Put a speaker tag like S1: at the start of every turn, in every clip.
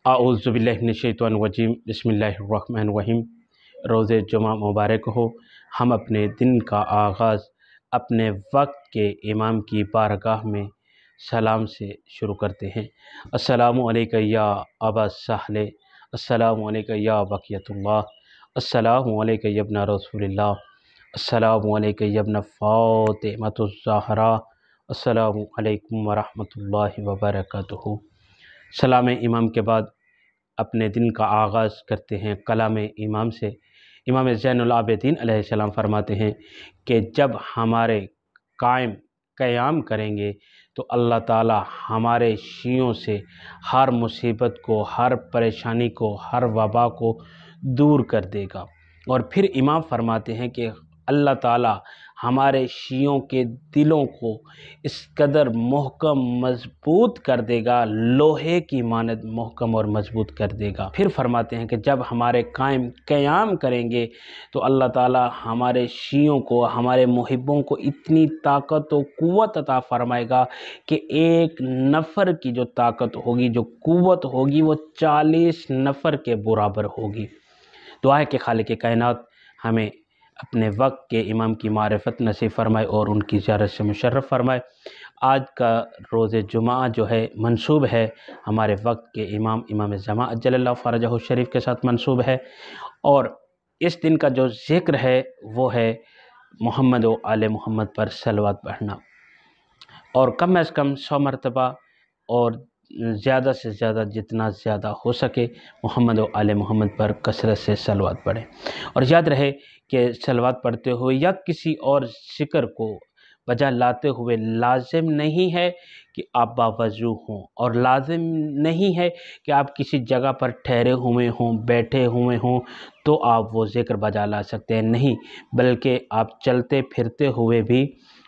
S1: اعوذ باللہ من الشیطان الرجیم بسم اللہ الرحمن الرحیم۔ روز جمعہ مبارک ہو۔ ہم اپنے دن کا آغاز اپنے وقت کے امام کی بارگاہ میں سلام سے شروع کرتے ہیں۔ السلام علیکم یا ابا سہل، السلام علیکم یا بقیت اللہ، السلام علیکم یا ابن رسول اللہ، السلام علیکم یا ابن فاطمۃ الزہرا، السلام علیکم ورحمۃ اللہ وبرکاتہ۔ سلام امام کے بعد اپنے دن کا آغاز کرتے ہیں کلام امام سے۔ امام زین العابدین علیہ السلام فرماتے ہیں کہ جب ہمارے قیام کریں گے تو اللہ تعالی ہمارے شیعوں سے ہر مصیبت کو، ہر پریشانی کو، ہر وبا کو دور کر دے گا۔ اور پھر امام فرماتے ہیں کہ اللہ تعالی ہمارے شیعوں کے دلوں کو اس قدر محکم مضبوط کر دے گا، لوہے کی مانند محکم اور مضبوط کر دے گا۔ پھر فرماتے ہیں کہ جب ہمارے قیام کریں گے تو اللہ تعالی ہمارے شیعوں کو، ہمارے محبوں کو اتنی طاقت و قوت عطا فرمائے گا کہ ایک نفر کی جو طاقت ہوگی، جو قوت ہوگی، وہ 40 نفر کے برابر ہوگی۔ دعا ہے کہ خالق کائنات ہمیں اپنے وقت کے امام کی معرفت نصیب فرمائے اور ان کی زیارت سے مشرف فرمائے۔ آج کا روز جمعہ جو ہے منسوب ہے ہمارے وقت کے امام زمان عجل اللہ فرجہ الشریف کے ساتھ منسوب ہے، اور اس دن کا جو ذکر ہے وہ ہے محمد و آل محمد پر صلوات پڑھنا، اور کم از کم 100 مرتبہ، اور زیادہ سے زیادہ جتنا زیادہ ہو سکے محمد و آل محمد پر کثرت سے صلوات پڑھیں۔ اور یاد رہے کہ صلوات پڑھتے ہوئے یا کسی اور ذکر کو بجا لاتے ہوئے لازم نہیں ہے کہ آپ باوضو ہوں، اور لازم نہیں ہے کہ آپ کسی جگہ پر ٹھہرے ہوئے ہوں، بیٹھے ہوئے ہوں تو آپ وہ ذکر بجا لا سکتے ہیں، نہیں، بلکہ آپ چلتے پھرتے ہوئے بھی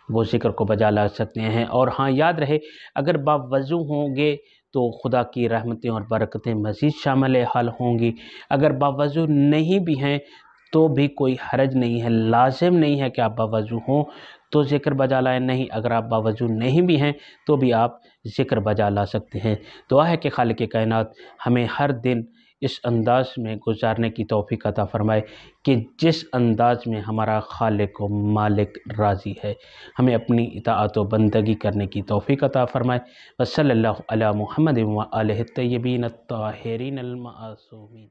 S1: وہ ذکر کو بجا لا سکتے ہیں۔ اور ہاں یاد رہے اگر باوضو ہوں گے تو خدا کی رحمتیں اور برکتیں مزید شامل حال ہوں گی، اگر باوضو نہیں بھی ہیں تو بھی کوئی حرج نہیں ہے، لازم نہیں ہے کہ آپ باوضو ہوں تو ذکر بجا لائیں، نہیں، اگر آپ باوضو نہیں بھی ہیں تو بھی آپ ذکر بجا لا سکتے ہیں۔ دعا ہے کہ خالق کائنات ہمیں ہر دن اس انداز میں گزارنے کی توفیق عطا فرمائے کہ جس انداز میں ہمارا خالق و مالک راضی ہے، ہمیں اپنی اطاعت و بندگی کرنے کی توفیق عطا فرمائے۔ وصلی اللہ علی محمد و آلہ الطیبین الطاہرین المعصومین۔